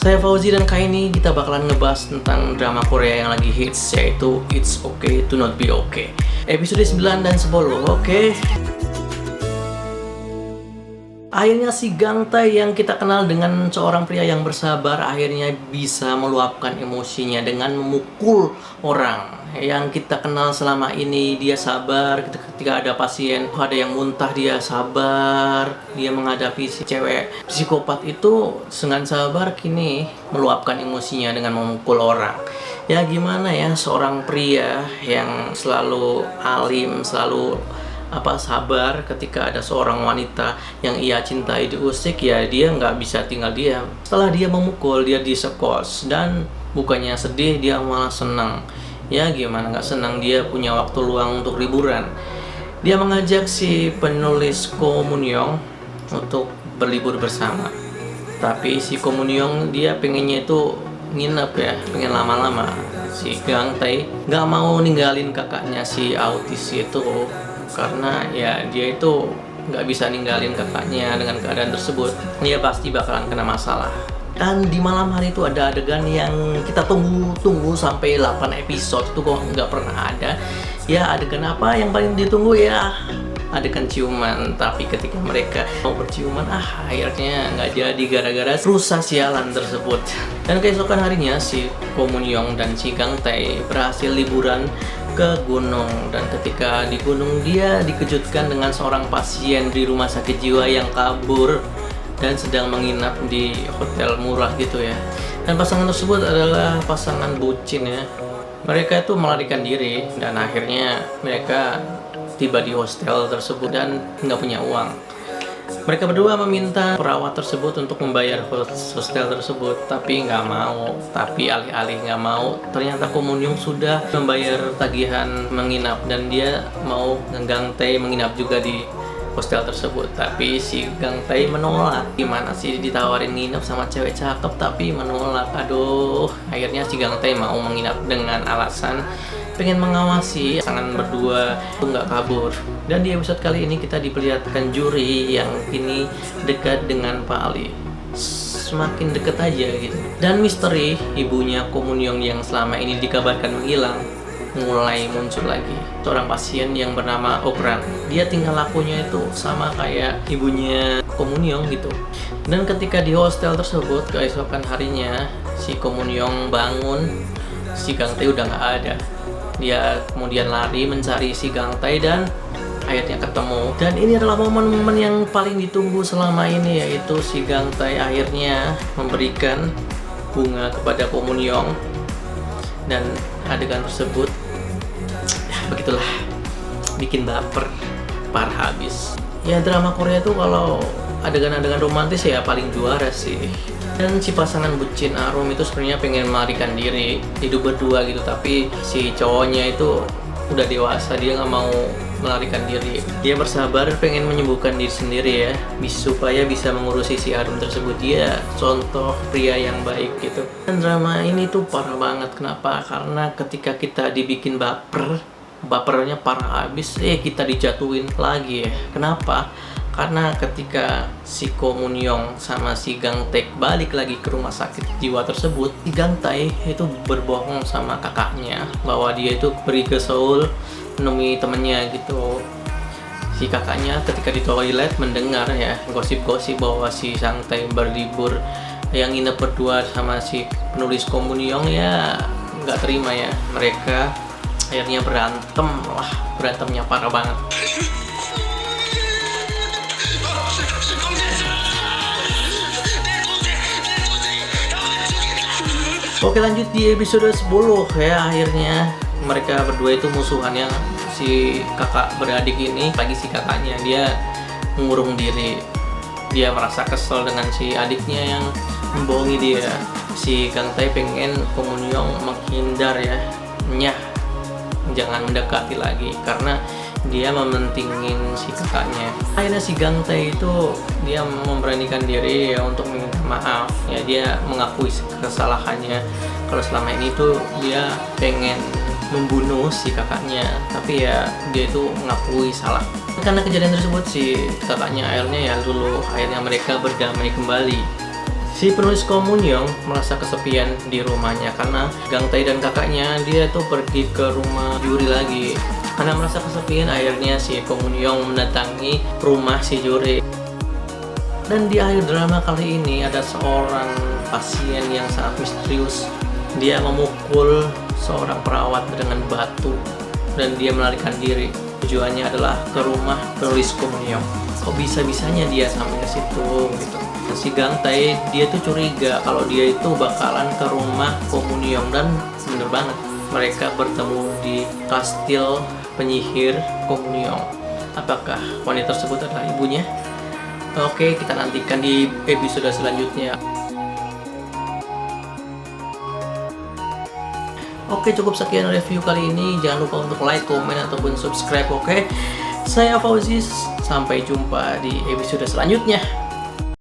Saya Fauzi dan kali ini kita bakalan ngebahas tentang drama Korea yang lagi hits, yaitu It's Okay to Not Be Okay. Episode 9 dan 10, oke? Akhirnya si Gang Tae yang kita kenal dengan seorang pria yang bersabar akhirnya bisa meluapkan emosinya dengan memukul orang. Yang kita kenal selama ini dia sabar ketika ada pasien, ada yang muntah dia sabar, dia menghadapi si cewek psikopat itu dengan sabar, kini meluapkan emosinya dengan memukul orang. Ya gimana ya, seorang pria yang selalu alim, selalu sabar ketika ada seorang wanita yang ia cintai diusik, ya dia nggak bisa tinggal diam. Setelah dia memukul, dia disekos dan bukannya sedih, dia malah senang. Ya gimana nggak senang, dia punya waktu luang untuk liburan. Dia mengajak si penulis Ko Mun Young untuk berlibur bersama. Tapi si Ko Mun Young dia pengennya itu nginep ya, pengen lama-lama. Si Gang Tae nggak mau ninggalin kakaknya si autis itu, karena ya dia itu nggak bisa ninggalin kakaknya dengan keadaan tersebut. Dia pasti bakalan kena masalah. Dan di malam hari itu ada adegan yang kita tunggu sampai 8 episode itu kok nggak pernah ada. Ya adegan apa yang paling ditunggu ya? Adegan ciuman. Tapi ketika mereka mau berciuman, akhirnya nggak jadi gara-gara rusa sialan tersebut. Dan keesokan harinya si Ko Mun Young dan si Gang Tae berhasil liburan ke gunung, dan ketika di gunung dia dikejutkan dengan seorang pasien di rumah sakit jiwa yang kabur dan sedang menginap di hotel murah gitu ya. Dan pasangan tersebut adalah pasangan bucin ya. Mereka itu melarikan diri dan akhirnya mereka tiba di hostel tersebut dan nggak punya uang. Mereka berdua meminta perawat tersebut untuk membayar hostel tersebut, tapi nggak mau. Tapi alih-alih nggak mau, ternyata Ko Mun Young sudah membayar tagihan menginap dan dia mau Gang Tae menginap juga di hostel tersebut. Tapi si Gang Tae menolak. Gimana sih ditawarin nginep sama cewek cakep tapi menolak. Aduh, akhirnya si Gang Tae mau menginap dengan alasan pengen mengawasi pasangan berdua itu nggak kabur. Dan di episode kali ini kita diperlihatkan juri yang kini dekat dengan Pak Ali, semakin dekat aja gitu. Dan misteri ibunya Ko Mun Young yang selama ini dikabarkan menghilang mulai muncul lagi. Seorang pasien yang bernama Okran, dia tingkah lakunya itu sama kayak ibunya Ko Mun Young gitu. Dan ketika di hostel tersebut keesokan harinya, si Ko Mun Young bangun, si Gang Tae udah nggak ada. Dia kemudian lari mencari si Gang Tae dan akhirnya ketemu. Dan ini adalah momen-momen yang paling ditunggu selama ini, yaitu si Gang Tae akhirnya memberikan bunga kepada Ko Mun Young. Dan adegan tersebut ya begitulah, bikin baper parah habis. Ya drama Korea tuh kalau adegan-adegan romantis ya paling juara sih. Dan si pasangan bucin Arum itu sebenarnya pengen melarikan diri, hidup berdua gitu, tapi si cowoknya itu udah dewasa, dia nggak mau melarikan diri. Dia bersabar pengen menyembuhkan diri sendiri ya, supaya bisa mengurusi si Arum tersebut. Dia contoh pria yang baik gitu. Dan drama ini tuh parah banget. Kenapa? Karena ketika kita dibikin bapernya parah habis, kita dijatuhin lagi ya. Kenapa? Karena ketika si Ko Mun Young sama si Gang Tae balik lagi ke rumah sakit jiwa tersebut, si Gang Tae itu berbohong sama kakaknya bahwa dia itu pergi ke Seoul menemui temennya gitu. Si kakaknya ketika di toilet mendengar ya gosip-gosip bahwa si Gang Tae berlibur yang nginep berdua sama si penulis Ko Mun Young, ya nggak terima ya. Mereka akhirnya berantemnya parah banget. Oke, lanjut di episode 10 ya. Akhirnya mereka berdua itu musuhannya, si kakak beradik ini. Lagi si kakaknya dia mengurung diri. Dia merasa kesel dengan si adiknya yang membohongi dia. Si Gang Tae pengen Ko Mun Young menghindar ya, jangan mendekati lagi karena dia mementingin si kakaknya. Akhirnya si Gang Tae itu dia memberanikan diri ya untuk meminta maaf ya. Dia mengakui kesalahannya kalau selama ini tuh dia pengen membunuh si kakaknya, tapi ya dia itu mengakui salah. Karena kejadian tersebut si kakaknya akhirnya mereka berdamai kembali. Si penulis Komunyong merasa kesepian di rumahnya karena Gangtai dan kakaknya dia tuh pergi ke rumah Juri lagi. Karena merasa kesepian, akhirnya si Komunyong mendatangi rumah si Juri. Dan di akhir drama kali ini ada seorang pasien yang sangat misterius. Dia memukul seorang perawat dengan batu dan dia melarikan diri. Tujuannya adalah ke rumah penulis Komunyong. Kok bisa-bisanya dia sampai ke situ gitu. Si Gangtai dia tuh curiga kalau dia itu bakalan ke rumah Komunyong, dan bener banget mereka bertemu di kastil penyihir Komunyong. Apakah wanita tersebut adalah ibunya? Oke, kita nantikan di episode selanjutnya. Oke, cukup sekian review kali ini. Jangan lupa untuk like, komen, ataupun subscribe. Oke, saya Fauzi. Sampai jumpa di episode selanjutnya.